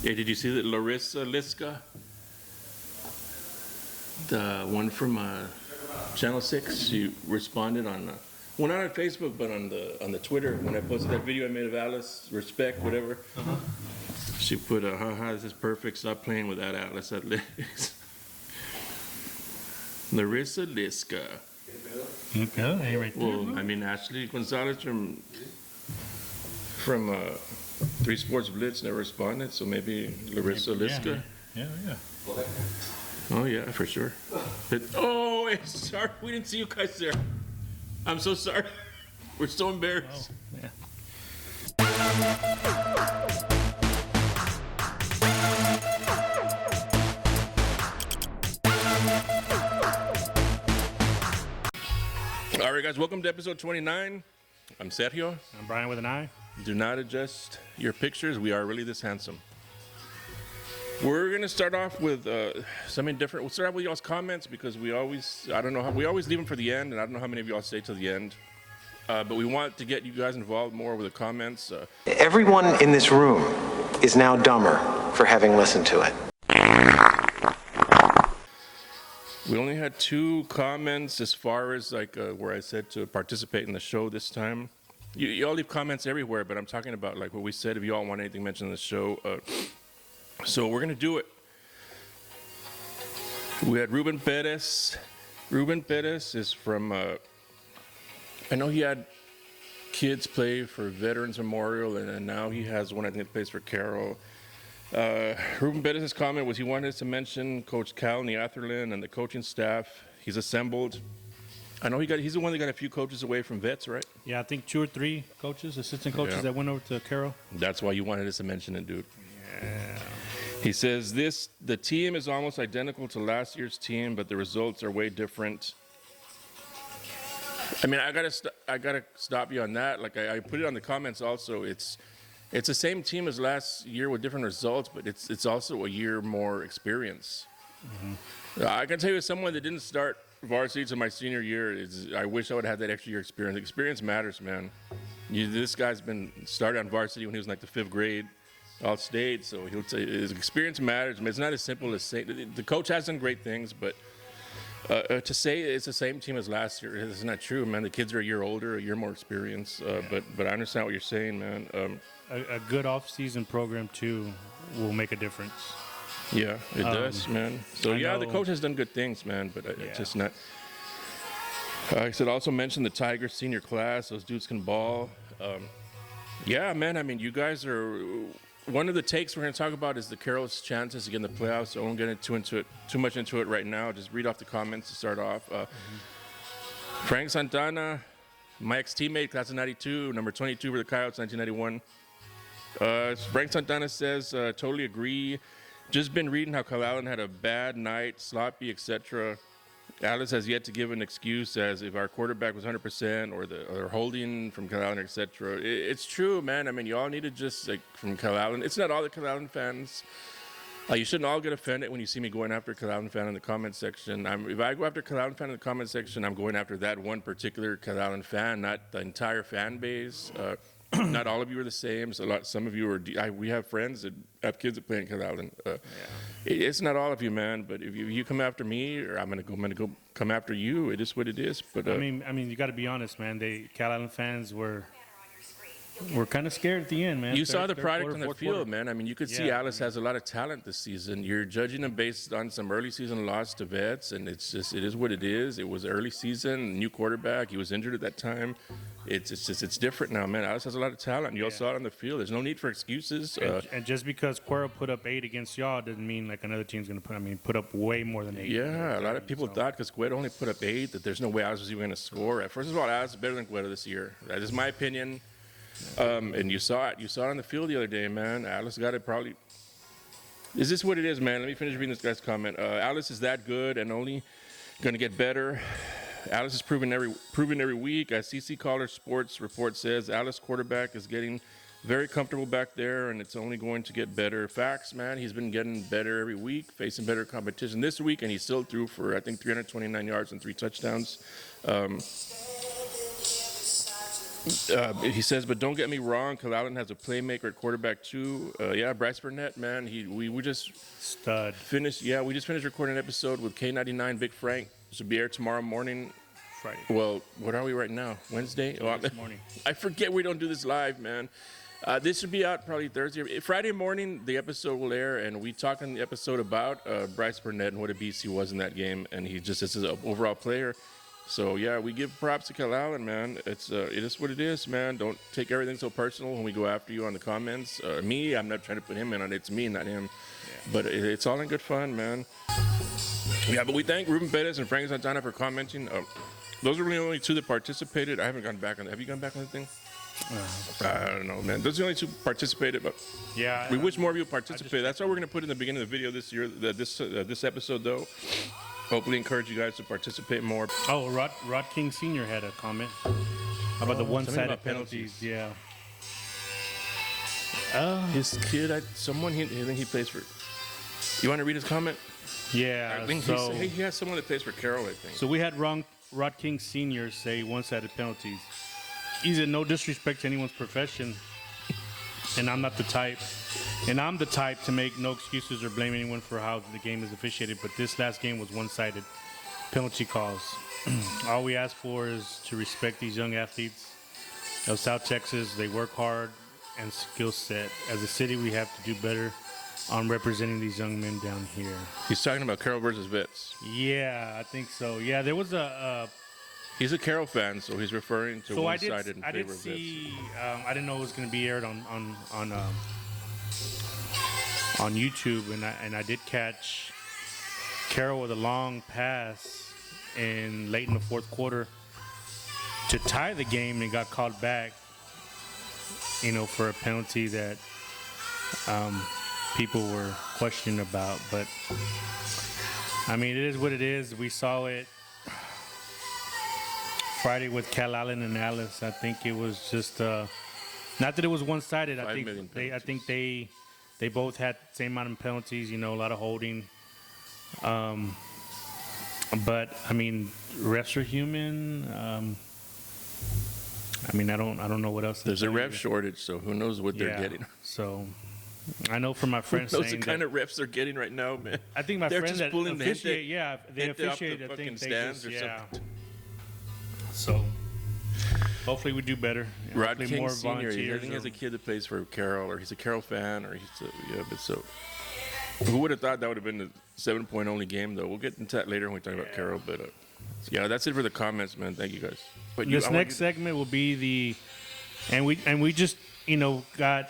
Yeah, did you see that Larissa Liska, the one from Channel 6, she responded on, well, not on Facebook, but on the Twitter when I posted that video I made of Alice, respect, whatever. She put, haha, this is perfect. Stop playing with that Alice Athletics. Larissa Liska. Okay, hey, right there. Well, I mean, Ashley Gonzalez from 3 Sports Blitz never responded, so maybe Larissa Liska. Yeah. Oh, yeah, for sure. Oh, hey, sorry, we didn't see you guys there. I'm so sorry. We're so embarrassed. Oh, yeah. All right, guys, welcome to episode 29. I'm Sergio. I'm Brian with an I. Do not adjust your pictures. We are really this handsome. We're going to start off with something different. We'll start out with y'all's comments because we always leave them for the end, and I don't know how many of y'all stay till the end. But we want to get you guys involved more with the comments. Everyone in this room is now dumber for having listened to it. We only had 2 comments as far as where I said to participate in the show this time. You all leave comments everywhere, but I'm talking about like what we said. If you all want anything mentioned in the show, so we're gonna do it. We had Ruben Perez. Ruben Perez is from. I know he had kids play for Veterans Memorial, and now he has one I think that plays for Carroll. Ruben Perez's comment was he wanted us to mention Coach Calallen, the Atherlin, and the coaching staff he's assembled. I know he's the one that got a few coaches away from vets, right? Yeah, I think 2 or 3 coaches, assistant coaches that went over to Carroll. That's why you wanted us to mention it, dude. Yeah. He says the team is almost identical to last year's team, but the results are way different. I mean, I gotta stop you on that. Like I put it on the comments also. It's the same team as last year with different results, but it's also a year more experience. Mm-hmm. I can tell you, as someone that didn't start varsity to my senior year, I wish I would have had that extra year experience. Experience matters, man. This guy's been started on varsity when he was in like the 5th grade, all state. So he'll say his experience matters. I mean, it's not as simple as saying the coach has done great things, but to say it's the same team as last year is not true, man. The kids are a year older, a year more experience. But I understand what you're saying, man. A good off-season program too will make a difference. Yeah, it does, man. So the coach has done good things, man. But it's just not. I should also mention the Tigers senior class. Those dudes can ball. Yeah, man. I mean, you guys are. One of the takes we're going to talk about is the Carroll's chances to get in the playoffs. So I won't get too much into it right now. Just read off the comments to start off. Frank Santana, my ex-teammate, class of '92, number 22 for the Coyotes, 1991. Frank Santana says, totally agree. Just been reading how Calallen had a bad night, sloppy, etc. Alice has yet to give an excuse as if our quarterback was 100% or holding from Calallen, etc. It's true, man. I mean, you all need to just, like, from Calallen. It's not all the Calallen fans. You shouldn't all get offended when you see me going after a Calallen fan in the comment section. If I go after a Calallen fan in the comment section, I'm going after that one particular Calallen fan, not the entire fan base. Not all of you are the same. Some of you are. We have friends that have kids that play in Calallen. It's not all of you, man. But if you come after me, or I'm gonna go come after you. It is what it is. But I mean, you got to be honest, man. Calallen fans were kind of scared at the end, man. You saw the product on the field, quarter. man. I mean, you could see Alice has a lot of talent this season. You're judging them based on some early season loss to vets, and it is what it is. It was early season, new quarterback. He was injured at that time. It's different now, man. Alice has a lot of talent. You all saw it on the field. There's no need for excuses. And just because Cuero put up 8 against y'all doesn't mean like another team's going to put up way more than 8. Yeah, a lot of people thought because Cuero only put up 8 that there's no way Alice was even going to score. First of all, Alice is better than Cuero this year. That is my opinion. And you saw it. You saw it on the field the other day, man. Alice got it probably. Is this what it is, man? Let me finish reading this guy's comment. Alice is that good and only going to get better. Alice is proven every week. As CC Caller Sports report says, Alice quarterback is getting very comfortable back there, and it's only going to get better. Facts, man. He's been getting better every week, facing better competition this week, and he still threw for, I think, 329 yards and 3 touchdowns. He says, but don't get me wrong, Calallen has a playmaker at quarterback too. Yeah, Bryce Burnett, man. We just Stud. finished. Yeah, we just finished recording an episode with K99 Big Frank. This will be aired tomorrow morning. Friday. Well, what are we right now? Wednesday? This morning. I forget we don't do this live, man. This should be out probably Thursday. Friday morning, the episode will air, and we talk in the episode about Bryce Burnett and what a beast he was in that game, and he just is an overall player. So, yeah, we give props to Calallen, man. It is what it is, man. Don't take everything so personal when we go after you on the comments. Me, I'm not trying to put him in on it. It's me, not him. Yeah. But it's all in good fun, man. Yeah, but we thank Ruben Perez and Frank Santana for commenting. Those are really the only two that participated. I haven't gone back on it. Have you gone back on the thing? I don't know, man. Those are the only two participated, but yeah, we wish more of you participated. That's what we're going to put in the beginning of the video this year, this episode, though. Hopefully encourage you guys to participate more. Oh, Rod King Sr. had a comment about the one-sided penalties. Yeah. His kid, I think he plays for. You want to read his comment? Yeah. I think so he has someone that plays for Carroll, I think. So we had Rod King Sr. say one-sided penalties. He said, no disrespect to anyone's profession, and I'm not the type. And I'm the type to make no excuses or blame anyone for how the game is officiated, but this last game was one-sided penalty calls. All we ask for is to respect these young athletes of South Texas. They work hard and skill set. As a city, we have to do better on representing these young men down here. He's talking about Carroll versus Vets. Yeah, I think so. Yeah, there was He's a Carroll fan, so he's referring to one-sided in favor of Vets. I didn't know it was going to be aired on YouTube, and I did catch Carroll with a long pass late in the fourth quarter to tie the game, and got called back, for a penalty that people were questioning about. But I mean, it is what it is. We saw it Friday with Calallen and Alice. I think it was just not that it was one-sided. I think they both had the same amount of penalties. A lot of holding. But I mean, refs are human. I don't know what else. There's a ref shortage, so who knows what they're getting. So I know from my friends saying the kind of refs they're getting right now, man. I think my friends that officiate, they officiate. I think they stands just, or something. So hopefully we do better. Rod Hopefully King more Sr. I volunteers. think he has a kid that plays for Carroll, or he's a Carroll fan, or who would have thought that would have been the 7-point only game, though? We'll get into that later when we talk about Carroll, but that's it for the comments, man. Thank you guys. But this next segment will be and we just got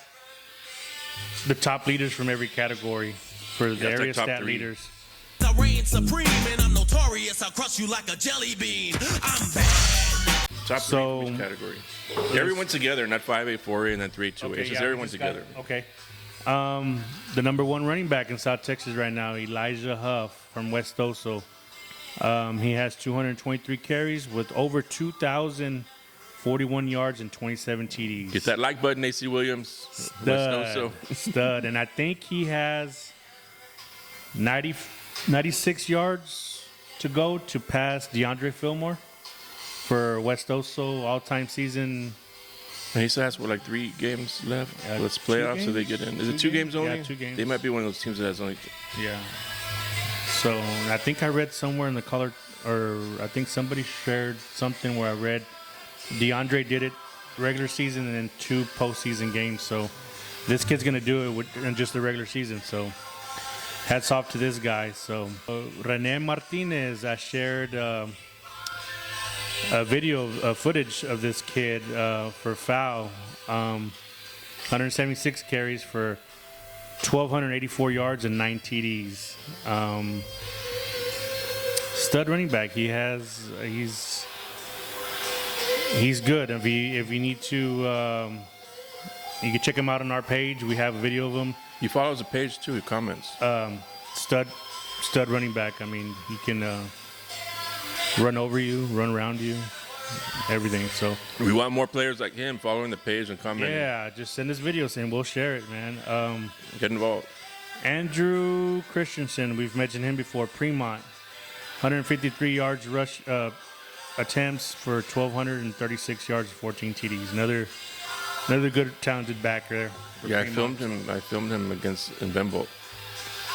the top leaders from every category for the area stat leaders. I reign supreme and I'm notorious. I'll crush you like a jelly bean. I'm bad. Top three from each category. Everyone's together, not 5A, 4A, and then 3A, 2A. It's just everyone's together. Okay. The number one running back in South Texas right now, Elijah Huff from West Oso. He has 223 carries with over 2,041 yards and 27 TDs. Get that like button, AC Williams. Stud. And I think he has 96 yards to go to pass DeAndre Fillmore for West Oso all-time season. And he still has, 3 games left? Let's playoffs so they get in. Is it 2 games only? Yeah, 2 games. They might be one of those teams that has only 2. Yeah. So I think I read somewhere in the color, or I think somebody shared something where I read DeAndre did it regular season and then 2 postseason games. So this kid's going to do it in just the regular season. So hats off to this guy. So Rene Martinez, I shared a video of footage of this kid for foul. 176 carries for 1,284 yards and 9 TDs. Stud running back. He's good. If you need to, you can check him out on our page. We have a video of him. He follows the page too. He comments. Stud running back. I mean, he can run over you, run around you, everything. So we want more players like him following the page and commenting. Yeah, just send us videos and we'll share it, man. Get involved. Andrew Christensen, we've mentioned him before. Fremont, 153 yards attempts for 1,236 yards, 14 TDs. Another good, talented back there. Yeah, I filmed him against in Bembolt.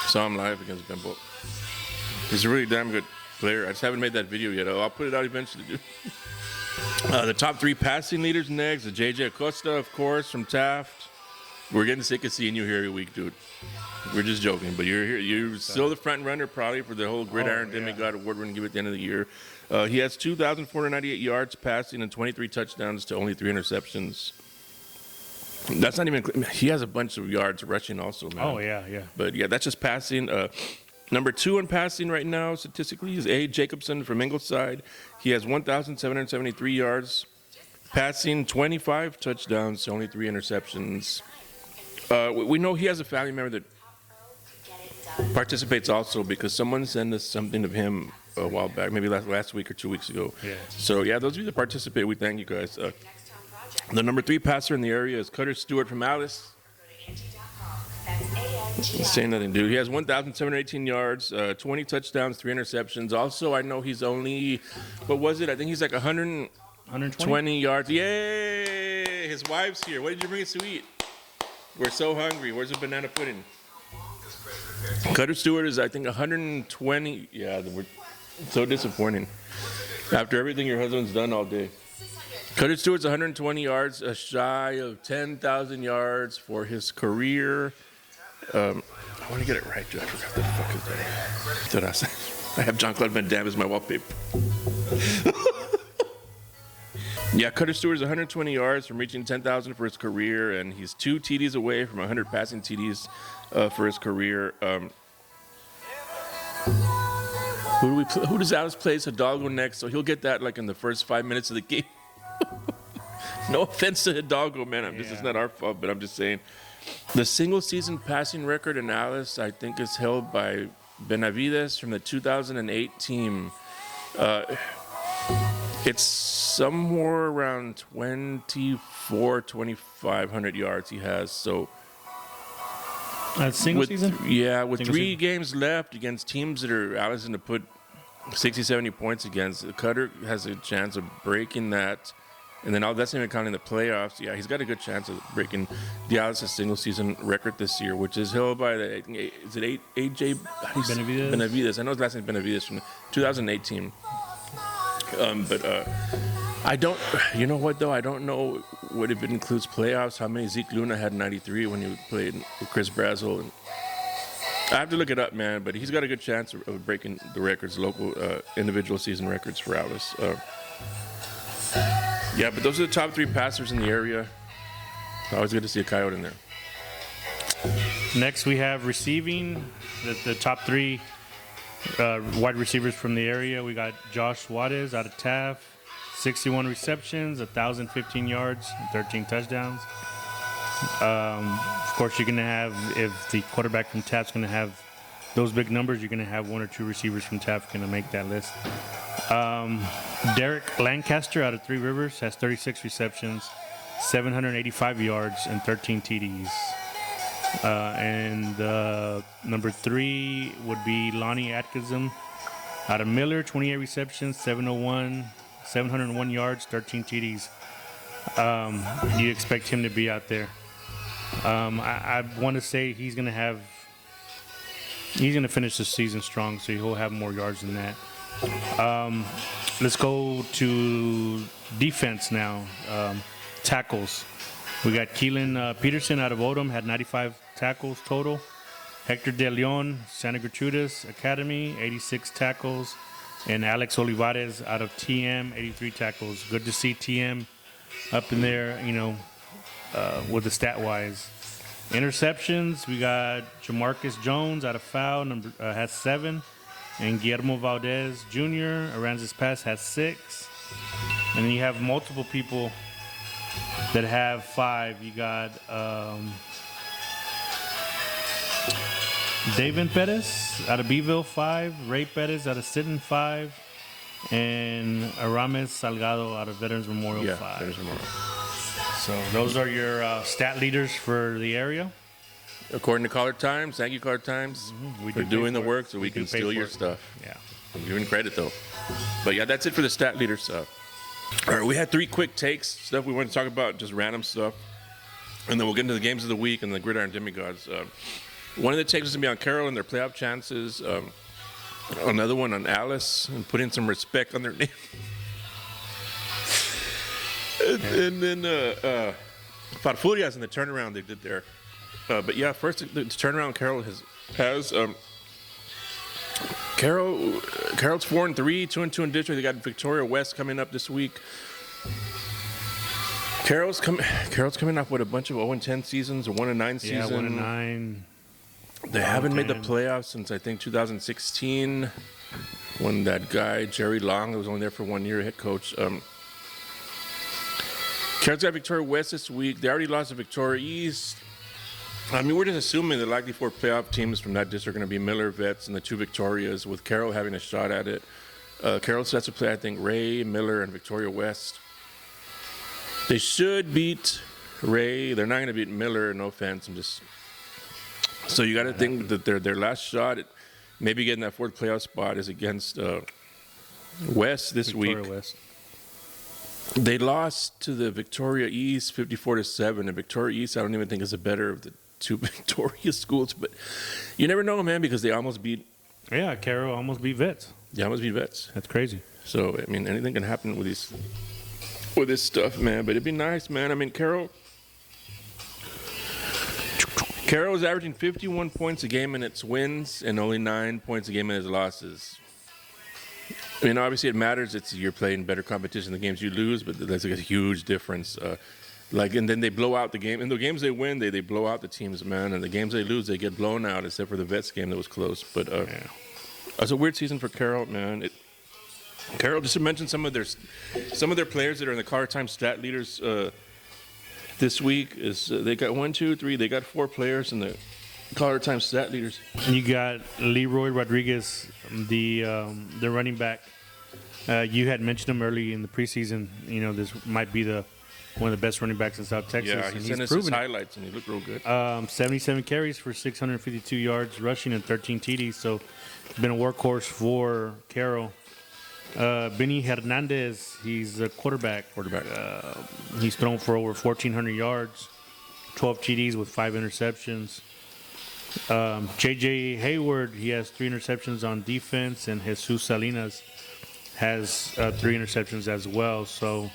Saw him live against Bembolt. He's a really damn good player. I just haven't made that video yet. I'll put it out eventually, dude. The top 3 passing leaders next. JJ Acosta, of course, from Taft. We're getting sick of seeing you here every week, dude. We're just joking, but you're here. You're still the front runner probably for the whole Gridiron Demigod award we're going to give at the end of the year. He has 2,498 yards passing and 23 touchdowns to only 3 interceptions. That's not even. He has a bunch of yards rushing also, man. Oh, yeah. But yeah, that's just passing. Number 2 in passing right now, statistically, is A. Jacobson from Ingleside. He has 1,773 yards passing, 25 touchdowns to only 3 interceptions. We know he has a family member that participates also because someone sent us something of him a while back, maybe last week or 2 weeks ago. Yeah. So, yeah, those of you that participate, we thank you guys. The number 3 passer in the area is Cutter Stewart from Alice. Say nothing, dude. He has 1,718 yards, 20 touchdowns, 3 interceptions. Also, I know he's only, what was it? I think he's like 120 yards. Yay! His wife's here. What did you bring us to eat? We're so hungry. Where's the banana pudding? Cutter Stewart is, I think, 120. Yeah, we're so disappointing. After everything your husband's done all day. Cutter Stewart's 120 yards, shy of 10,000 yards for his career. I want to get it right, dude. I forgot what the fuck is that. I have Jean-Claude Van Damme as my wallpaper. Yeah, Cutter Stewart is 120 yards from reaching 10,000 for his career, and he's 2 TDs away from 100 passing TDs for his career. Who does Alice play? Hidalgo next, so he'll get that like in the first 5 minutes of the game. No offense to Hidalgo, man. This is not our fault, but I'm just saying. The single-season passing record in Alice, I think, is held by Benavides from the 2008 team. It's somewhere around 2,500 yards he has. So, single season? Yeah, with 3 games left against teams that are Alice going to put 60, 70 points against, Cutter has a chance of breaking that. And then that's not even counting the playoffs. Yeah, he's got a good chance of breaking the Alice's single-season record this year, which is held by is it AJ Benavides? Benavides. I know his last name is Benavides from the 2008 team. I don't. You know what though? I don't know what if it includes playoffs. How many Zeke Luna had in '93 when he played with Chris Brazel? And I have to look it up, man. But he's got a good chance of breaking the records, local individual season records for Alice. Yeah, but those are the top 3 passers in the area. Always good to see a Coyote in there. Next, we have receiving the top 3 wide receivers from the area. We got Josh Juarez out of Taft, 61 receptions, 1,015 yards, and 13 touchdowns. Of course, you're going to have, if the quarterback from Taft's going to have those big numbers, you're going to have 1 or 2 receivers from Taft going to make that list. Derek Lancaster out of Three Rivers has 36 receptions, 785 yards, and 13 TDs. And number 3 would be Lonnie Atkinson out of Miller, 28 receptions, 701 yards, 13 TDs. You expect him to be out there. I want to say he's going to finish the season strong, so he'll have more yards than that. Let's go to defense now. Tackles. We got Keelan Peterson out of Odom, had 95 tackles total. Hector De Leon, Santa Gertrudis Academy, 86 tackles. And Alex Olivares out of TM, 83 tackles. Good to see TM up in there, with the stat-wise. Interceptions, we got Jamarcus Jones out of Foul, has 7. And Guillermo Valdez Jr., Aransas Pass, has 6. And then you have multiple people that have 5. You got David Perez out of Beeville, 5. Ray Perez out of Sitten, 5. And Aramis Salgado out of Veterans Memorial, 5. Veterans Memorial. So those are your stat leaders for the area. According to Caller Times, thank you, Caller Times, for doing the work so we can steal your stuff. Yeah. I'm giving credit, though. But yeah, that's it for the stat leaders. All right, we had 3 quick takes, stuff we want to talk about, just random stuff. And then we'll get into the games of the week and the Gridiron Demigods. One of the takes is going to be on Carroll and their playoff chances. Another one on Alice and putting some respect on their name. and then Falfurrias and the turnaround they did there. But yeah, first the turnaround Carroll has Carroll's 4-3, 2-2 in district. They got Victoria West coming up this week. Carroll's coming off with a bunch of 0-10 seasons, a 1-9 season. Yeah, 1-9. They haven't made the playoffs since I think 2016, when that guy Jerry Long, who was only there for 1 year, head coach. Carroll's got Victoria West this week. They already lost to Victoria East. I mean, we're just assuming the likely 4 playoff teams from that district are going to be Miller, Vets, and the 2 Victorias, with Carroll having a shot at it. Carroll sets to play, I think, Ray, Miller, and Victoria West. They should beat Ray. They're not going to beat Miller, no offense. So you got to think that their last shot at maybe getting that 4th playoff spot is against West this Victoria week. West. They lost to the Victoria East 54-7, and Victoria East I don't even think is the better of the 2 Victoria schools, but you never know, man, because they almost beat. Yeah, Carroll almost beat Vets. They almost beat Vets. That's crazy. So I mean, anything can happen with this stuff, man. But it'd be nice, man. I mean, Carroll is averaging 51 points a game in its wins and only 9 points a game in its losses. I mean, obviously it matters. You're playing better competition the games you lose, but that's like a huge difference. And then they blow out the game. In the games they win, they blow out the teams, man. And the games they lose, they get blown out, except for the Vets game that was close. But it's a weird season for Carroll, man. Carroll, just to mention some of their players that are in the Collar Time stat leaders this week is they got 1, 2, 3. They got 4 players in the Collar Time stat leaders. You got Leroy Rodriguez, the running back. You had mentioned him early in the preseason. You know, this might be one of the best running backs in South Texas. Yeah, he sent us his highlights, and he looked real good. 77 carries for 652 yards rushing and 13 TDs. So, been a workhorse for Carroll. Benny Hernandez, he's a quarterback. He's thrown for over 1,400 yards, 12 TDs with 5 interceptions. J.J. Hayward, he has 3 interceptions on defense, and Jesus Salinas has 3 interceptions as well. So,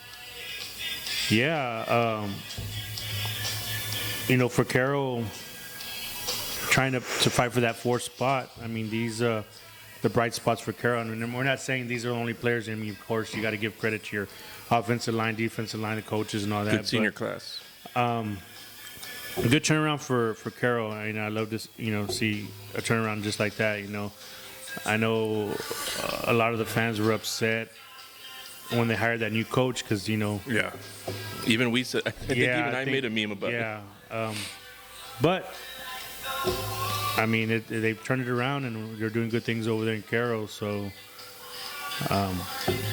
yeah, for Carroll, trying to fight for that 4th spot, I mean, these the bright spots for Carroll. And we're not saying these are the only players. I mean, of course, you got to give credit to your offensive line, defensive line, the coaches, and all that. Good senior class. A good turnaround for Carroll. I love to see a turnaround just like that. I know a lot of the fans were upset when they hired that new coach because Yeah, even we said. I think I made a meme about it. Yeah, but I mean they've turned it around and they're doing good things over there in Carroll. So.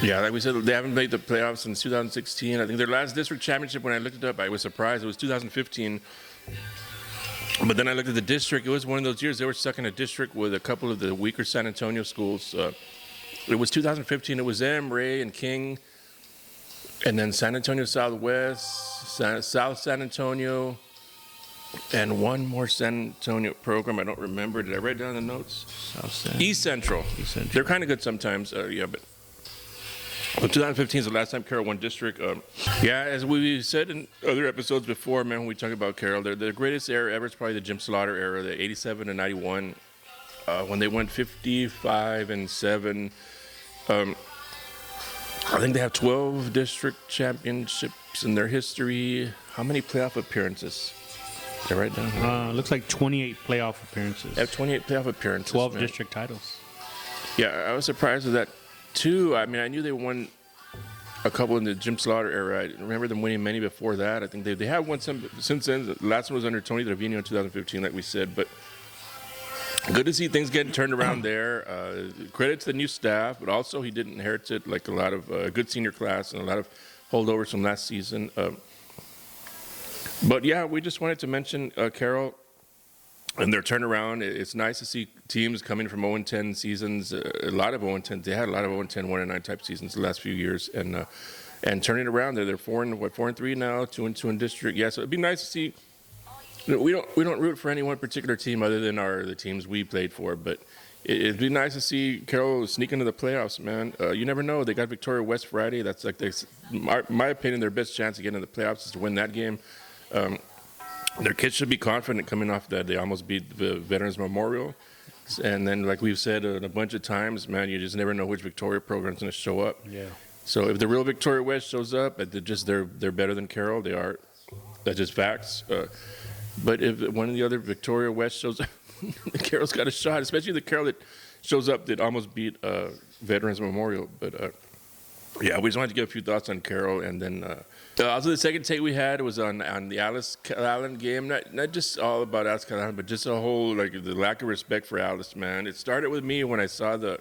Yeah, like we said, they haven't made the playoffs since 2016. I think their last district championship, when I looked it up, I was surprised. It was 2015. But then I looked at the district. It was one of those years they were stuck in a district with a couple of the weaker San Antonio schools. It was 2015. It was them, Ray, and King. And then San Antonio Southwest, South San Antonio, and one more San Antonio program. I don't remember. Did I write down the notes? East Central. They're kind of good sometimes. But 2015 is the last time Carroll won district. As we said in other episodes before, man, when we talk about Carroll, the greatest era ever is probably the Jim Slaughter era, the 87 and 91, when they went 55-7. I think they have 12 district championships in their history. How many playoff appearances? Did I write down? Looks like 28 playoff appearances. They have 28 playoff appearances. 12 man. district titles. Yeah, I was surprised with that too. I mean, I knew they won a couple in the Jim Slaughter era. I remember them winning many before that. I think they have won some since then. The last one was under Tony Trevino in 2015, like we said. But good to see things getting turned around there. Credit to the new staff, but also he did inherit it like a lot of good senior class and a lot of holdovers from last season. But yeah, we just wanted to mention Carroll. and their turnaround. It's nice to see teams coming from 0-10 seasons, a lot of 0-10. They had a lot of 0-10, 1-9 type seasons the last few years, and turning around. They're 4-3 now, 2-2 in district. Yeah, so it'd be nice to see. We don't root for any one particular team other than the teams we played for, but it'd be nice to see Carroll sneak into the playoffs, man. You never know. They got Victoria West Friday. That's like my opinion, their best chance to get into the playoffs is to win that game. Their kids should be confident coming off that. They almost beat the Veterans Memorial. And then, like we've said a bunch of times, man, you just never know which Victoria program's going to show up. Yeah. So if the real Victoria West shows up, they're better than Carroll. They are. That's just facts. But if one of the other Victoria West shows up, Carroll's got a shot, especially the Carroll that shows up that almost beat Veterans Memorial. But, yeah, we just wanted to give a few thoughts on Carroll. And then also the second take we had was on the Alice Calallen game. Not just all about Alice Calallen, but just a whole, like, the lack of respect for Alice, man. It started with me when I saw the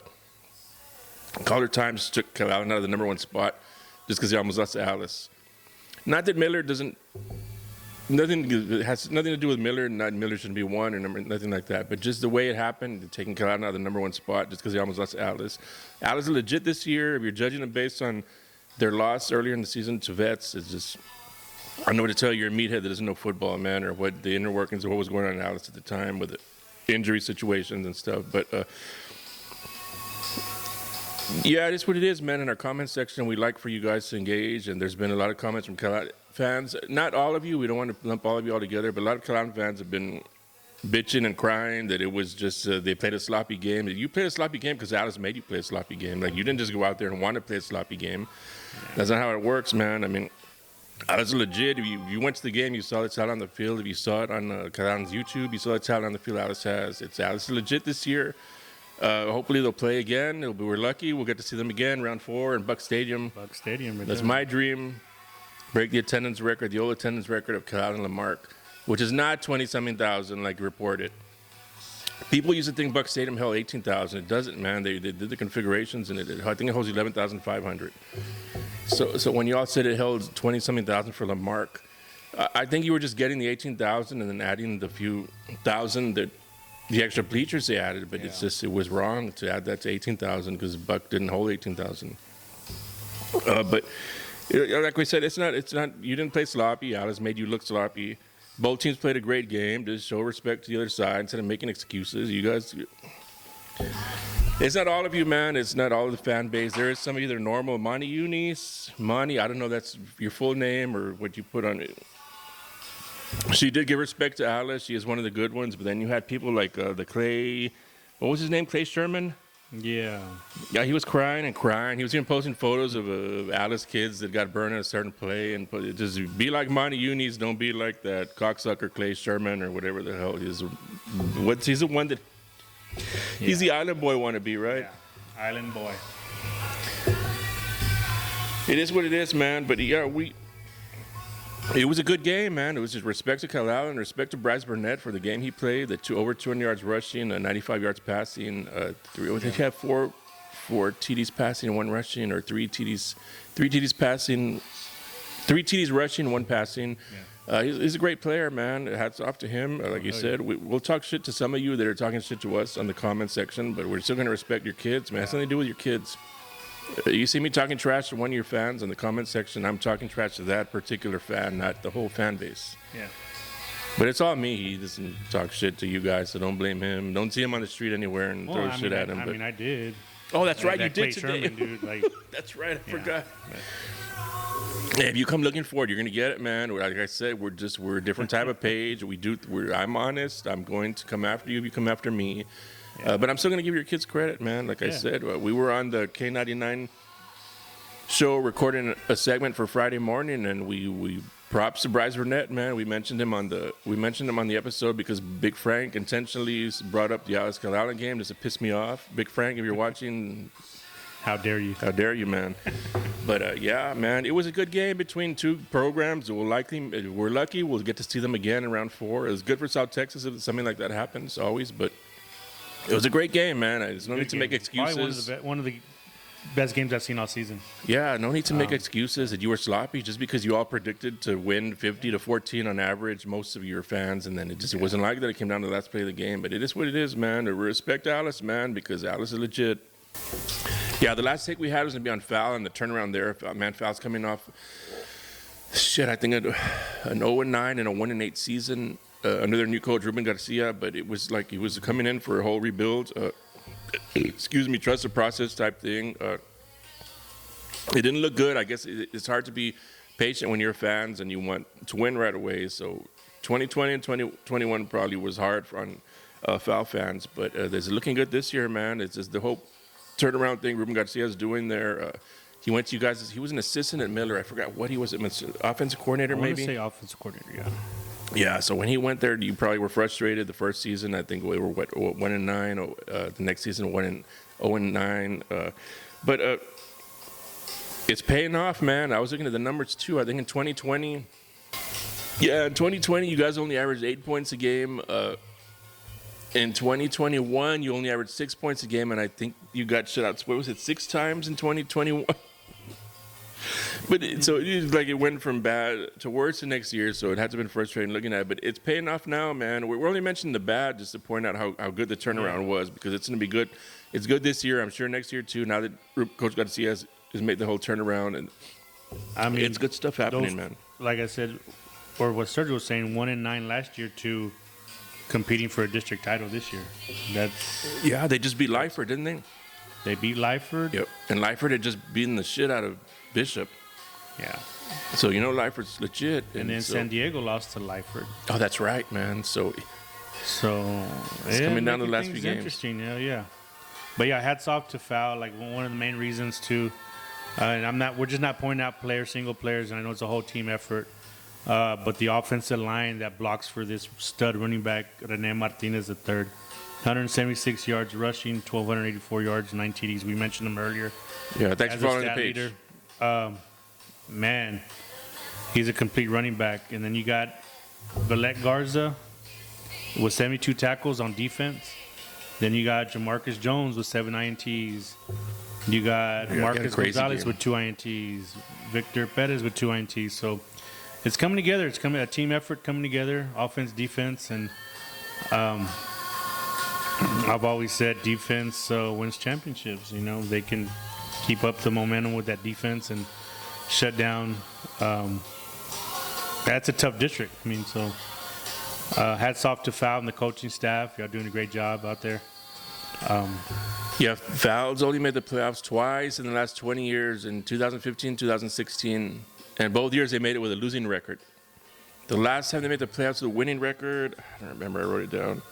Calder Times took Calallen out of the number 1 spot just because he almost lost to Alice. Not that Miller doesn't... It has nothing to do with Miller. Not Miller shouldn't be 1 or nothing like that. But just the way it happened, taking Calallen out of the number 1 spot just because he almost lost to Alice. Alice is legit this year. If you're judging them based on their loss earlier in the season to Vets, it's just, I don't know what to tell you. You're a meathead that doesn't know football, man, or what the inner workings of what was going on in Alice at the time with the injury situations and stuff. But yeah, it is what it is, man. In our comment section, we like for you guys to engage, and there's been a lot of comments from Calallen fans. Not all of you. We don't want to lump all of you all together, but a lot of Calallen fans have been bitching and crying that it was just they played a sloppy game. You played a sloppy game because Alice made you play a sloppy game. Like, you didn't just go out there and want to play a sloppy game. That's not how it works, man. I mean, Alice is legit. If you went to the game, you saw the talent on the field. If you saw it on Calallen's YouTube, you saw the talent on the field Alice has. Alice is legit this year. Hopefully they'll play again. We're lucky. We'll get to see them again, round 4 in Buck Stadium. Buck Stadium. That's my dream. Break the attendance record, the old attendance record of Calallen Lamarck, which is not 20-something thousand like reported. People used to think Buck Stadium held 18,000. It doesn't, man. They did the configurations, and I think it holds 11,500. So when you all said it held 20-something thousand for Lamarck, I think you were just getting the 18,000 and then adding the few thousand that the extra bleachers they added. But it was wrong to add that to 18,000 because Buck didn't hold 18,000. But like we said, it's not. You didn't play sloppy. Alice made you look sloppy. Both teams played a great game. Just show respect to the other side instead of making excuses. You guys, it's not all of you, man. It's not all of the fan base. There is some of you that are normal. Monty Eunice, Monty. I don't know if that's your full name or what you put on it. She did give respect to Alice. She is one of the good ones. But then you had people like the Clay. What was his name? Clay Sherman. Yeah, he was crying and crying. He was even posting photos of Alice kids that got burned at a certain play, and just be like Monty Eunice, don't be like that cocksucker Clay Sherman or whatever the hell he is. He's the one that he's the Island Boy wannabe, right? Yeah, Island Boy. It is what it is, man. But yeah, it was a good game, man. It was just respect to Calallen, respect to Bryce Burnett for the game he played. Over 200 yards rushing, 95 yards passing. I think he had four TDs passing, 1 rushing, or 3 TDs passing, 3 TDs rushing, 1 passing. Yeah. He's a great player, man. Hats off to him. Like you said, we'll talk shit to some of you that are talking shit to us on the comment section, but we're still going to respect your kids, man. It has something to do with your kids. You see me talking trash to one of your fans in the comment section, I'm talking trash to that particular fan, not the whole fan base. Yeah. But it's all me. He doesn't talk shit to you guys, so don't blame him. Don't see him on the street anywhere and throw shit at him. I did. Oh, that's right, you Clay did today. Sherman, dude, like, that's right, I forgot. Hey, if you come looking for it, you're gonna get it, man. Like I said, we're a different type of page. I'm honest. I'm going to come after you if you come after me. Yeah. But I'm still going to give your kids credit, man. Like I said, we were on the K99 show recording a segment for Friday morning, and we props to Bryce Burnett, man. We mentioned him on the episode because Big Frank intentionally brought up the Alice Calallen game just to piss me off. Big Frank, if you're watching, how dare you? How dare you, man? But yeah, man, it was a good game between two programs. We're lucky we'll get to see them again in round 4. It was good for South Texas if something like that happens, always, but it was a great game, man. There's no need to make excuses. One of the best games I've seen all season. Yeah, no need to make excuses that you were sloppy just because you all predicted to win 50-14 on average, most of your fans, and then it wasn't like that. It came down to the last play of the game, but it is what it is, man. Respect Alice, man, because Alice is legit. Yeah, the last take we had was going to be on Foul and the turnaround there. Man, Foul's coming off, I think an 0-9 and a 1-8 season under their new coach, Ruben Garcia, but it was like he was coming in for a whole rebuild. Trust the process type thing. It didn't look good. I guess it's hard to be patient when you're fans and you want to win right away. So 2020 and 2021 probably was hard on Foul fans, but it's looking good this year, man. It's just the whole turnaround thing Ruben Garcia is doing there. He went to you guys. He was an assistant at Miller. I forgot what he was. Offensive coordinator, maybe? I want to say offensive coordinator, yeah. Yeah, so when he went there, you probably were frustrated the first season. I think we were 1-9. The next season 0-9. But it's paying off, man. I was looking at the numbers too. I think in 2020, you guys only averaged 8 points a game. In 2021, you only averaged 6 points a game, and I think you got shut out. What was it, 6 times in 2021? But it went from bad to worse the next year, so it had to have been frustrating looking at it. But it's paying off now, man. We're only mentioning the bad just to point out how good the turnaround was, because it's going to be good. It's good this year. I'm sure next year, too, now that Coach Garcia has made the whole turnaround. And I mean, it's good stuff happening, man. Like I said, or what Sergio was saying, 1-9 last year to competing for a district title this year. Yeah, they just beat Lyford, didn't they? They beat Lyford. Yep. And Lyford had just beaten the shit out of Bishop. Yeah. So, Lyford's legit. And then San Diego lost to Lyford. Oh, that's right, man. So it's coming down to the last few games. Interesting, yeah. But yeah, hats off to Foul. Like one of the main reasons too. And we're just not pointing out single players, and I know it's a whole team effort. But the offensive line that blocks for this stud running back, Rene Martinez III, 176 yards rushing, 1,284 yards, 9 TDs. We mentioned them earlier. Yeah, thanks for following the page. Leader. Man, he's a complete running back. And then you got Valet Garza with 72 tackles on defense. Then you got Jamarcus Jones with 7 INTs. You got Marcus Gonzalez with 2 INTs. Victor Perez with 2 INTs. So it's coming together. It's a team effort coming together, offense, defense. And I've always said defense wins championships. They can keep up the momentum with that defense and shut down. That's a tough district. Hats off to Foul and the coaching staff. Y'all doing a great job out there. Foul's only made the playoffs twice in the last 20 years, in 2015, 2016. And both years they made it with a losing record. The last time they made the playoffs with a winning record, I don't remember, I wrote it down.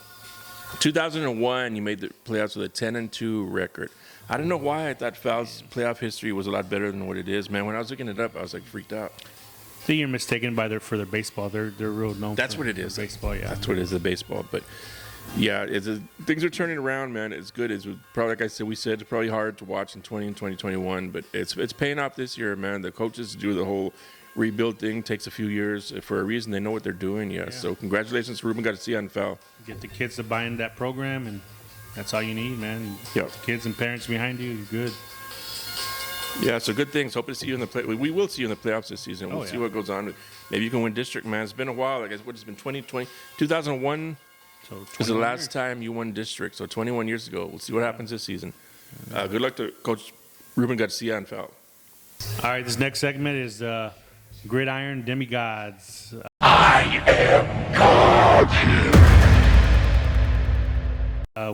2001, you made the playoffs with a 10-2 record. I don't know why I thought Foul's playoff history was a lot better than what it is, man. When I was looking it up, I was freaked out. I think you're mistaken for their baseball. They're real known. That's what it is. Baseball, yeah. That's what it is, the baseball. But yeah, things are turning around, man. It's good. It's probably, like I said, it's probably hard to watch in 2021, but it's paying off this year, man. The coaches do the whole rebuild thing. Takes a few years for a reason. They know what they're doing. Yeah. So congratulations to Ruben Garcia and Foul. Get the kids to buy into that program, and that's all you need, man. Yep. The kids and parents behind you, you're good. Yeah, so good things. Hope to see you in the play. We will see you in the playoffs this season. We'll see what goes on. Maybe you can win district, man. It's been a while. I guess what it's been 2001 was the last time you won district. So 21 years ago. We'll see what happens this season. Good luck to Coach Ruben Garcia and Foul. All right, this next segment is Gridiron Demigods. I am God.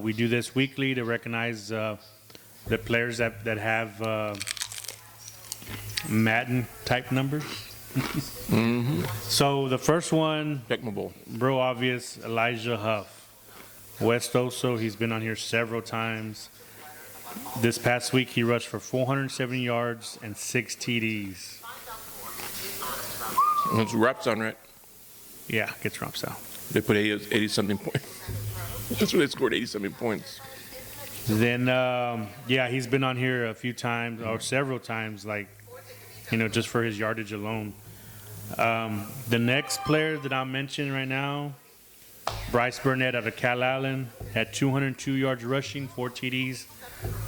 We do this weekly to recognize the players that have Madden type numbers. Mm-hmm. So the first one, Beckmable. bro, obvious, Elijah Huff. West Oso, he's been on here several times. This past week, he rushed for 470 yards and 6 TDs. It's Raps on, right? Yeah, gets Raps out. They put 80-something points. That's where they scored 80-something points. Then, he's been on here a few times, or several times, just for his yardage alone. The next player that I'll mention right now, Bryce Burnett out of Calallen. had 202 yards rushing, 4 TDs,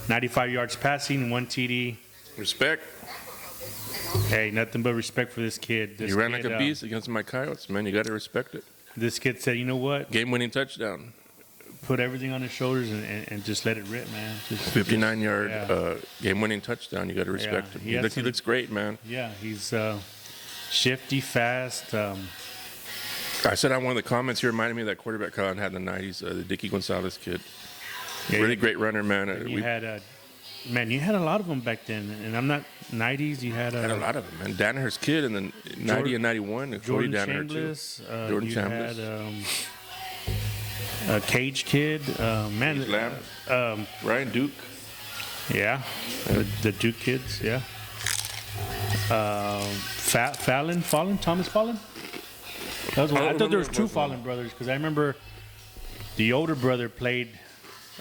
95 yards passing, 1 TD. Respect. Hey, nothing but respect for this kid. This You ran kid, like a beast against my Coyotes, man. You got to respect it. This kid said, you know what? Game-winning touchdown. Put everything on his shoulders and just let it rip, man. 59-yard game-winning touchdown. You got to respect him. He He looks great, man. Yeah, he's shifty, fast. I said on one of the comments, he reminded me of that quarterback Calallen had in the 90s, the Dickie Gonzalez kid. Yeah, really great runner, man. You had a lot of them back then, and I'm not 90s. You had a lot of them, man. Danaher's kid, and then 90 and 91, Jordan Danaher Chambliss. Jordan You Chambliss. had a Cage kid. Man, Lamb. Ryan Duke. yeah, the Duke kids. Yeah. Thomas Fallon. That was one. I thought there was two Fallon brothers because I remember the older brother played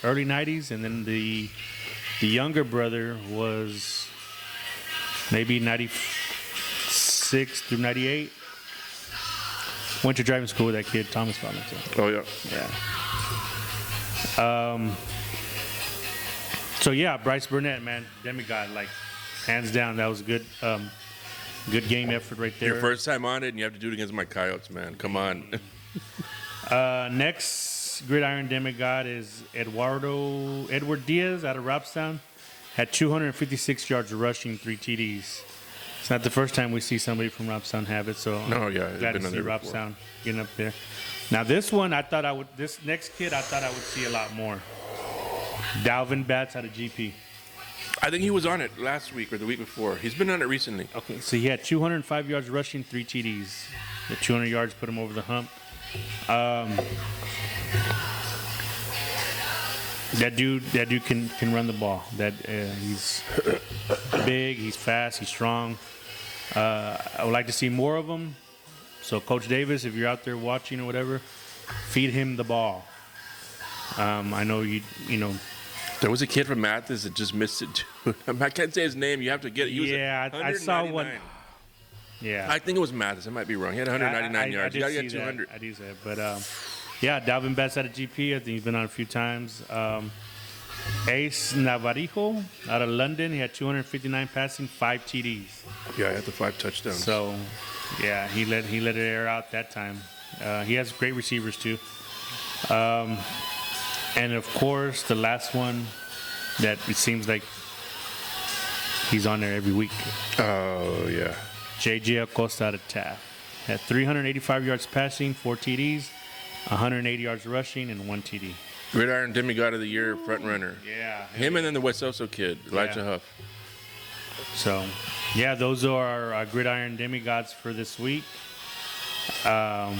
early 90s, and then the younger brother was maybe 96 through 98. Went to driving school with that kid, Thomas Fallon. So. Oh, yeah. Yeah. So, yeah, Bryce Burnett, man, demigod, like, hands down, that was a good game effort right there. Your first time on it, and you have to do it against my Coyotes, man. Come on. Next Gridiron Demigod is Edward Diaz out of Robstown. Had 256 yards rushing, 3 TDs. It's not the first time we see somebody from Robstown have it, so No, yeah, I'm glad been to on see there before. Robstown getting up there. Now this one, this next kid, I thought I would see a lot more. Dalvin Batts out of GP. I think he was on it last week or the week before. He's been on it recently. Okay, so he had 205 yards rushing, 3 TDs. The 200 yards put him over the hump. That dude can run the ball. He's big, he's fast, he's strong. I would like to see more of him. So, Coach Davis, if you're out there watching or whatever, feed him the ball. I know you know. There was a kid from Mathis that just missed it, too. I can't say his name. You have to get it. He was Yeah, I saw one. 199. Yeah, I think it was Mathis. I might be wrong. He had 199 yards. I You got did to get see 200. that. I do say it, but yeah, Dalvin Batts out of GP. I think he's been on a few times. Ace Navarijo out of London. He had 259 passing, 5 TDs. Yeah, I had the 5 touchdowns. So, yeah, he let it air out that time. He has great receivers too. And of course, the last one that it seems like he's on there every week. Oh, yeah. JJ Acosta out of Taft. Had 385 yards passing, 4 TDs, 180 yards rushing, and 1 TD. Gridiron Demigod of the Year front runner. Yeah. Him and then the Wesoso kid, Elijah Yeah. Huff. So, yeah, those are our Gridiron Demigods for this week. A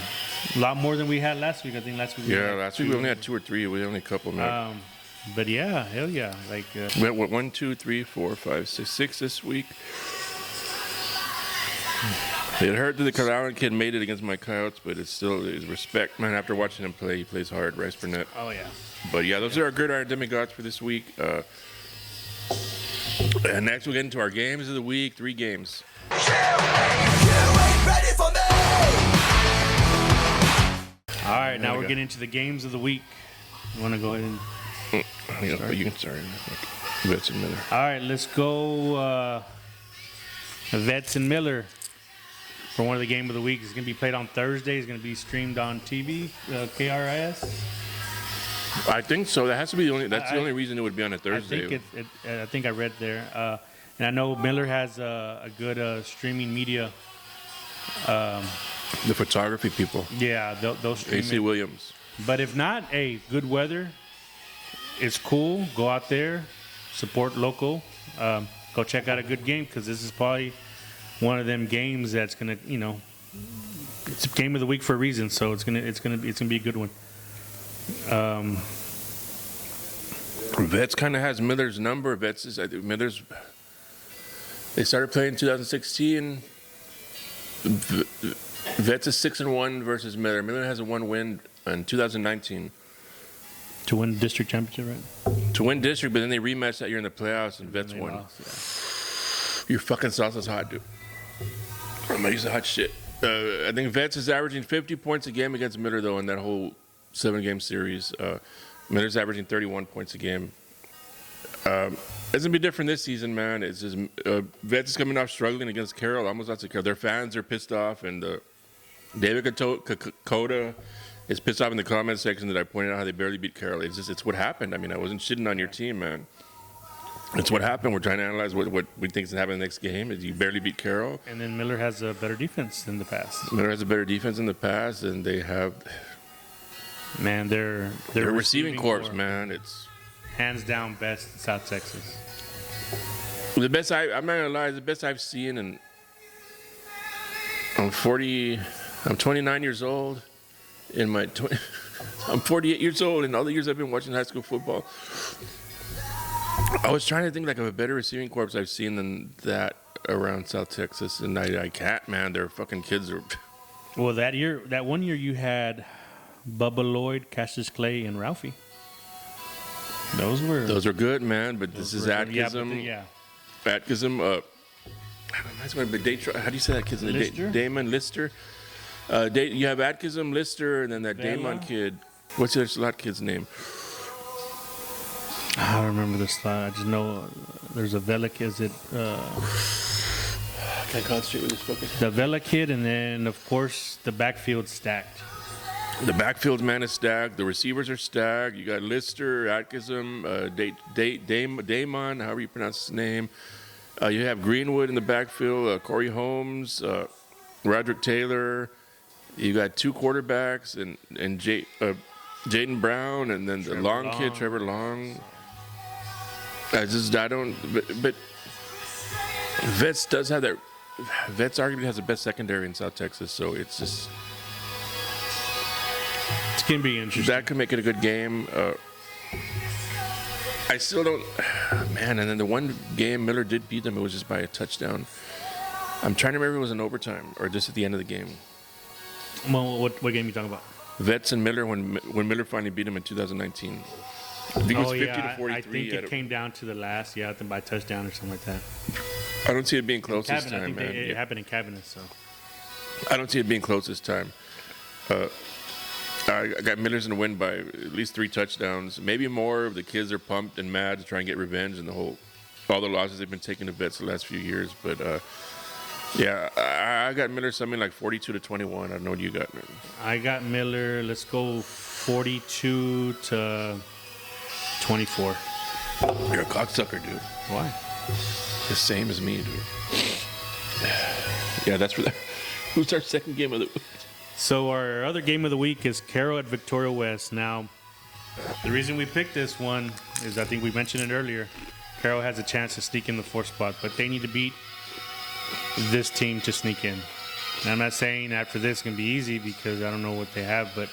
lot more than we had last week. I think last week. Yeah, last week we only had 2 or 3. We only a couple, man. But yeah, hell yeah. Like, We had 1, 2, 3, 4, 5, 6 this week. It hurt that the Calallen kid made it against my Coyotes, but it's still his respect, man. After watching him play, he plays hard, Bryce Burnett. oh yeah. But yeah, those are our Gridiron Demigods for this week. And next we'll get into our games of the week. 3 games. All right, now we we're go. getting into the games of the week. You want to go ahead and. You can start. Vets and Miller. All right, let's go. Vets and Miller for one of the game of the week. It's going to be played on Thursday. It's going to be streamed on TV, KRIS. I think so. That has to be the only. That's the only reason it would be on a Thursday. I think I read there, and I know Miller has a good streaming media. The photography people. Yeah, they'll stream AC it. Williams. But if not, hey, good weather. It's cool. Go out there, support local. Go check out a good game because this is probably one of them games that's gonna, it's a game of the week for a reason. So it's gonna be a good one. Vets kind of has Miller's number. Vets is, I think Miller's. They started playing in 2016. Vets is 6-1 versus Miller. Miller has a 1 win in 2019 To win the district championship, right? to win district, but then they rematched that year in the playoffs and Vets They won. lost, Your fucking salsa's hot, dude. I'm gonna use the hot shit. I think Vets is averaging 50 points a game against Miller though in that whole 7-game series. Miller's averaging 31 points a game. It's gonna be different this season, man. It's just Vets is coming off struggling against Carroll. Almost lost to Carroll. Their fans are pissed off, and David Koda is pissed off in the comment section that I pointed out how they barely beat Carroll. It's what happened. I mean, I wasn't shitting on your team, man. It's what happened. We're trying to analyze what we think is happening in the next game. Is you barely beat Carroll. And then Miller has a better defense than the past. Miller has a better defense in the past, and they have. Man, their receiving corps, man. It's hands down best in South Texas. the best. I'm not gonna lie. It's the best I've seen, and I'm 40. I'm 29 years old. I'm 48 years old, and all the years I've been watching high school football. I was trying to think like of a better receiving corps I've seen than that around South Texas, and I can't, man. Their fucking kids are. Well, that 1 year you had Bubba Lloyd, Cassius Clay, and Ralphie. Those are good, man. But this is Atkinson. Yeah. Atkinson. How do you say that kid's name? Lister? Damon Lister. You have Atkinson, Lister, and then that Vela? Damon kid. What's the slot kid's name? I don't remember the slide. I just know there's a Vela kid. Is it? I can't concentrate with this fucking. The Vela kid, and then of course the backfield stacked. The backfield, man, is stacked. The receivers are stacked. You got Lister, Atkinson, Damon, however you pronounce his name. You have Greenwood in the backfield, Corey Holmes, Roderick Taylor. You got two quarterbacks and Jaden Brown, and then the long kid, Trevor Long. But Vets does have that. Vets arguably has the best secondary in South Texas, so it's just. It's going to be interesting. That could make it a good game. I still don't. Man, and then the one game Miller did beat them, it was just by a touchdown. I'm trying to remember if it was in overtime or just at the end of the game. Well, what game are you talking about? Vets and Miller when Miller finally beat him in 2019. I think it was 50 to 43. I think it came down to the last, I think by a touchdown or something like that. I don't see it being close this I time, think man. it happened in Cabinet, so. I don't see it being close this time. I got Miller's going to win by at least 3 touchdowns, maybe more. The kids are pumped and mad to try and get revenge and all the losses they've been taking to Vets the last few years. But yeah, I got Miller something like 42 to 21. I don't know what you got, man. I got Miller. Let's go 42 to 24. You're a cocksucker, dude. Why? The same as me, dude. Yeah, that's for that. Who's our second game of the week? So our other game of the week is Carroll at Victoria West. Now, the reason we picked this one is I think we mentioned it earlier. Carroll has a chance to sneak in the 4th spot, but they need to beat this team to sneak in. And I'm not saying after this it's going to be easy because I don't know what they have, but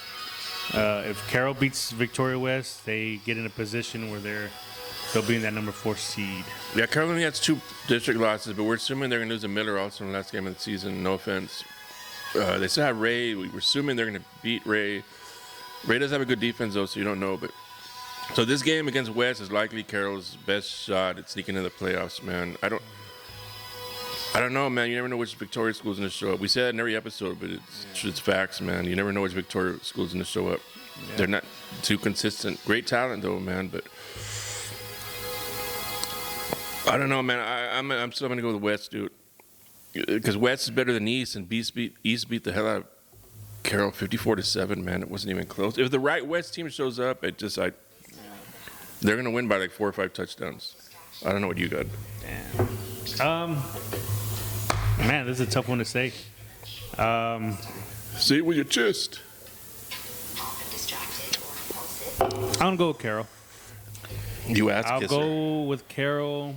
if Carroll beats Victoria West, they get in a position where they'll be in that number 4 seed. Yeah, Carroll only has 2 district losses, but we're assuming they're going to lose to Miller also in the last game of the season. No offense. They still have Ray. We're assuming they're going to beat Ray. Ray does have a good defense, though, so you don't know. But so this game against West is likely Carroll's best shot at sneaking into the playoffs, man. I don't know, man. You never know which Victoria school's going to show up. We say that in every episode, but it's facts, man. You never know which Victoria school's going to show up. Yeah. They're not too consistent. Great talent, though, man, but I don't know, man. I'm still going to go with West, dude. Because West is better than East, and East beat the hell out of Carroll 54-7, man. It wasn't even close. If the right West team shows up, they're going to win by like 4 or 5 touchdowns. I don't know what you got. Damn. Man, this is a tough one to say. Say it with your chest. I'm going to go with Carroll. You ask I'll Kisser. go with Carroll.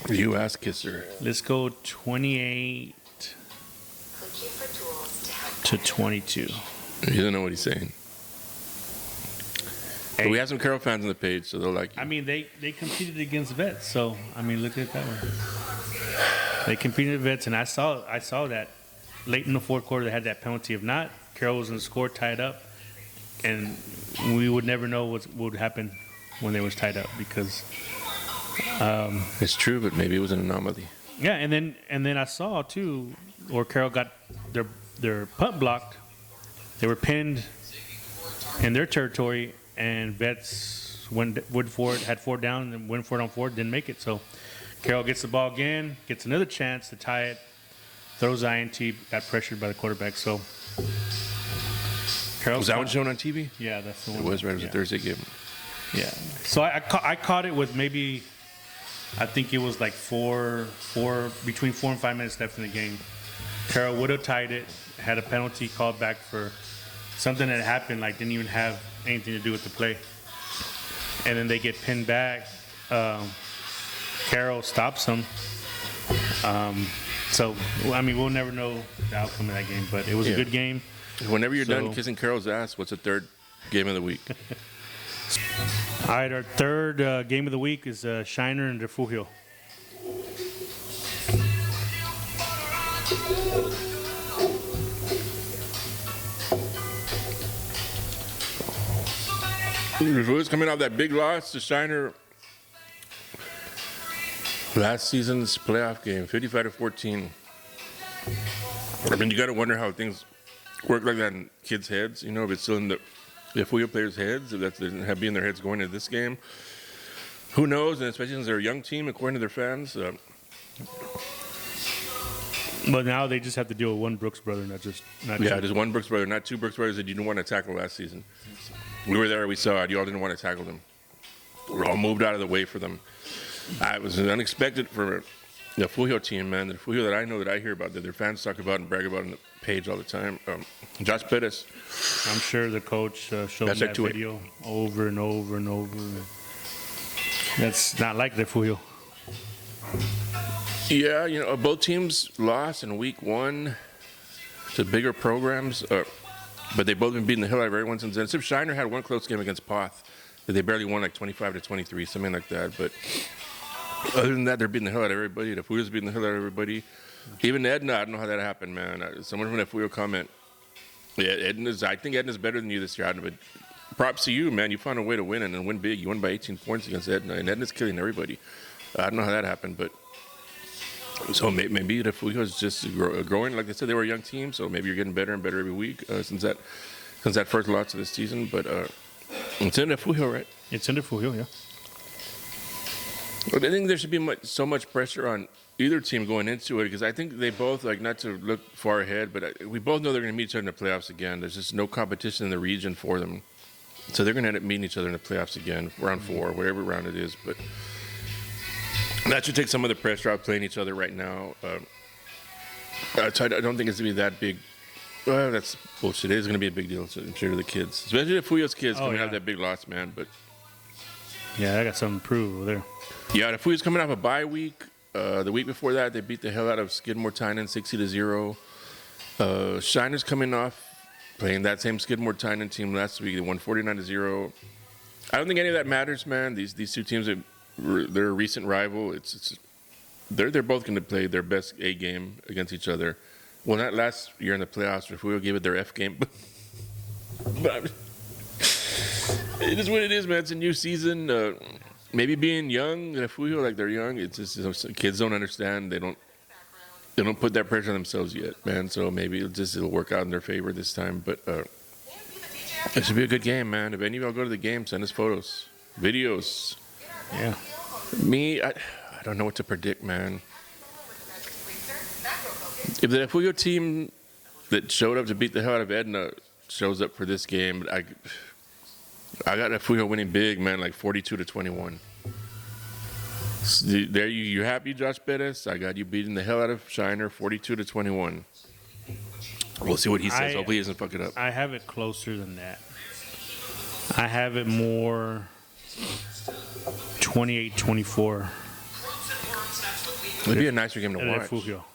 You ask Kisser. Let's go 28 to 22. You don't know what he's saying. Hey. But we have some Carroll fans on the page, so they'll like you. I mean, they competed against Vets, so I mean, look at it that way. They competed against Vets, and I saw that late in the 4th quarter they had that penalty. If not, Carroll was in the score tied up, and we would never know what would happen when they was tied up because. It's true, but maybe it was an anomaly. Yeah, and then I saw too, where Carroll got their punt blocked. They were pinned in their territory, and Vets went for it, had 4 down, and went for it on 4, didn't make it. So Carroll gets the ball again, gets another chance to tie it, throws INT, got pressured by the quarterback. So Carroll Was that one shown on TV? Yeah, that's the one. It was, right? It was Yeah. a Thursday game. Yeah. So I caught it with maybe, I think it was like between 4 and 5 minutes left in the game. Carroll would have tied it, had a penalty called back for something that happened, like didn't even have anything to do with the play. And then they get pinned back. Carroll stops them. So, I mean, we'll never know the outcome of that game, but it was a good game. Whenever you're done So- kissing Carroll's ass, what's the third game of the week? All right, our third game of the week is Shiner and Refugio. Refugio's coming off that big loss to Shiner last season's playoff game, 55-14. I mean, you got to wonder how things work like that in kids' heads. You know, if it's still in the Refugio players' heads, if that doesn't have be in their heads going into this game. Who knows? And especially since they're a young team, according to their fans. But now they just have to deal with one Brooks brother, not Yeah, two. there's one Brooks brother, not two Brooks brothers that you didn't want to tackle last season. We were there, we saw it. You all didn't want to tackle them. We're all moved out of the way for them. It was unexpected for the Refugio team, man. The Refugio that I know, that I hear about, that their fans talk about and brag about on the page all the time. Josh Pettis. I'm sure the coach showed That's that like 2-8. video over and over and over. That's not like Refugio. Yeah, you know, both teams lost in week 1 to bigger programs, but they've both been beating the hell out of everyone since then. Except Shiner had one close game against Poth that they barely won, like 25-23, something like that. But other than that, they're beating the hell out of everybody. The Fuyo's beating the hell out of everybody. Even Edna, I don't know how that happened, man. Someone from the Fuyo comment, yeah, I think Edna's better than you this year, but props to you, man. You found a way to win and win big. You won by 18 points against Edna, and Edna's killing everybody. I don't know how that happened, but so maybe the Fuyo's just growing. Like I said, they were a young team, so maybe you're getting better and better every week since that first loss of this season. But it's in the Fuyo, right? It's in Refugio, yeah. Well, I think there should be so much pressure on either team going into it, because I think they both, like, not to look far ahead, but we both know they're going to meet each other in the playoffs again. There's just no competition in the region for them. So they're going to end up meeting each other in the playoffs again, round 4, whatever round it is. But that should take some of the pressure out playing each other right now. I don't think it's going to be that big. Well, that's bullshit. It is going to be a big deal, I'm sure, to the kids. Especially the Fuyo's kids coming out of that big loss, man. But Yeah, I got something to prove over there. yeah, the Fuyo's coming off a bye week. The week before that, they beat the hell out of Skidmore-Tynan 60-0. Shiner's coming off playing that same Skidmore-Tynan team last week. They won 49-0. I don't think any of that matters, man. These two teams, they're a recent rival. They're both going to play their best A game against each other. Well, not last year in the playoffs, if we gave it their F game, but it is what it is, man. It's a new season. Maybe being young, if we feel like they're young, it's just, you know, kids don't understand. They don't put that pressure on themselves yet, man. So maybe it'll work out in their favor this time. But it should be a good game, man. If any of y'all go to the game, send us photos, videos. Yeah. Me, I don't know what to predict, man. If the Fuyo team that showed up to beat the hell out of Edna shows up for this game, I got Fuyo winning big, man, like 42-21. There you happy, Josh Pettis? I got you beating the hell out of Shiner, 42-21. We'll see what he says. Hopefully he doesn't fuck it up. I have it closer than that. I have it more 28-24. It'd be a nicer game to And watch. Refugio.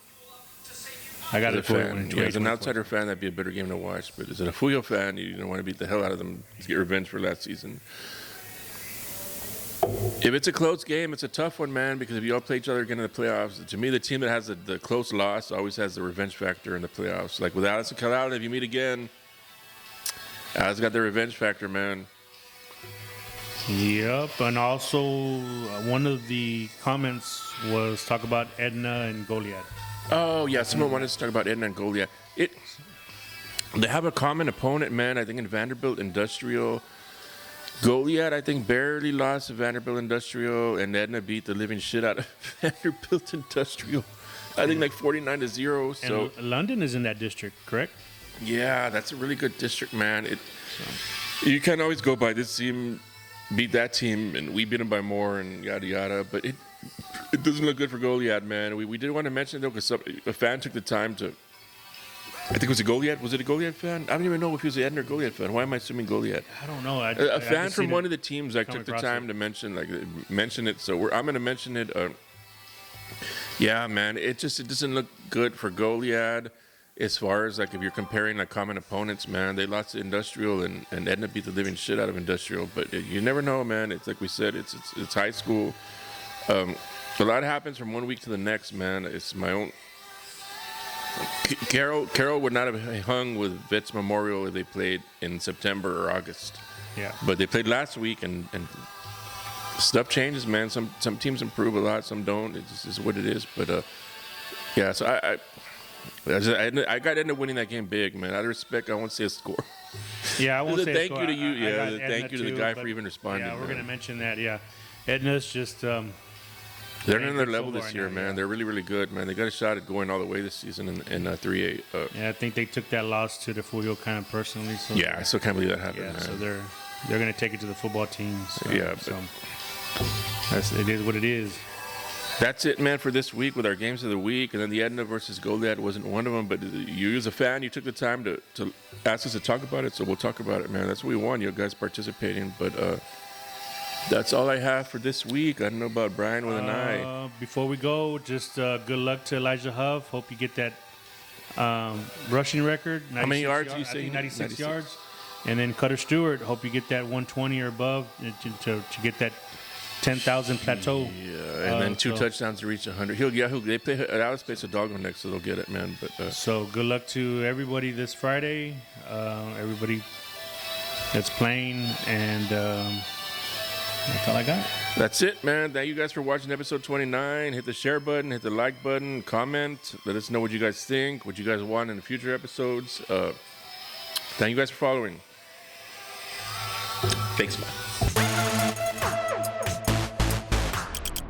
I got As a it for fan, as an outsider fan, that'd be a better game to watch. But as a Fuyo fan, you don't want to beat the hell out of them to get revenge for last season. If it's a close game, it's a tough one, man, because if you all play each other again in the playoffs, to me, the team that has the close loss always has the revenge factor in the playoffs. Like with Alice and Calallen, if you meet again, Alice got the revenge factor, man. Yep, and also one of the comments was talk about Edna and Goliath. Oh, yeah, someone wanted to talk about Edna and Goliath. They have a common opponent, man, I think in Vanderbilt Industrial. Goliad, I think, barely lost to Vanderbilt Industrial, and Edna beat the living shit out of Vanderbilt Industrial. I think like 49-0. So And London is in that district, correct? yeah, that's a really good district, man. You can't always go by this team beat that team, and we beat them by more, and yada yada. But it doesn't look good for Goliad, man. We did want to mention it though, because a fan took the time to. I think it was a Goliad. Was it a Goliad fan? I don't even know if he was an Edna or Goliad fan. Why am I assuming Goliad? I don't know. A fan from one of the teams come took the across time it. to mention it. So I'm going to mention it. Yeah, man, it doesn't look good for Goliad as far as like if you're comparing like common opponents, man. They lost to Industrial and Edna beat the living shit out of Industrial. But you never know, man. It's like we said, it's high school. A lot happens from one week to the next, man. It's my own. Carroll would not have hung with Vets Memorial if they played in September or August. Yeah. But they played last week, and stuff changes, man. Some teams improve a lot, some don't. It just is what it is. But yeah. So I got into winning that game big, man. Out of respect, I won't say a score. Yeah, I won't say a thank score. you to you. I Yeah, got thank Edna you to the too, guy but for even responding. Yeah, we're man. going to mention that, yeah. Edna's just... They're in their good level football this right year, now, man. yeah. They're really, really good, man. They got a shot at going all the way this season in 3A. Yeah, I think they took that loss to the Refugio kind of personally. So Yeah, I still can't believe that happened, yeah, man. so they're going to take it to the football team. So, Yeah, but- it is what it is. That's it, man, for this week with our games of the week. And then the Edna versus Goliad wasn't one of them. But you, as a fan, you took the time to ask us to talk about it. So we'll talk about it, man. That's what we want, you guys participating. But that's all I have for this week. I don't know about Brian with an eye. Before we go, just good luck to Elijah Huff. Hope you get that rushing record. How many 96 yards you say? I think 96 96. yards. And then Cutter Stewart, hope you get that 120 or above to get that 10,000 plateau. Yeah, and then two touchdowns to reach 100. They play at Alice Space a dog next, so they'll get it, man. But So good luck to everybody this Friday. Everybody that's playing, and that's all I got. that's it, man. Thank you guys for watching episode 29. Hit the share button, hit the like button, comment. Let us know what you guys think, what you guys want in the future episodes. Thank you guys for following. Thanks, man.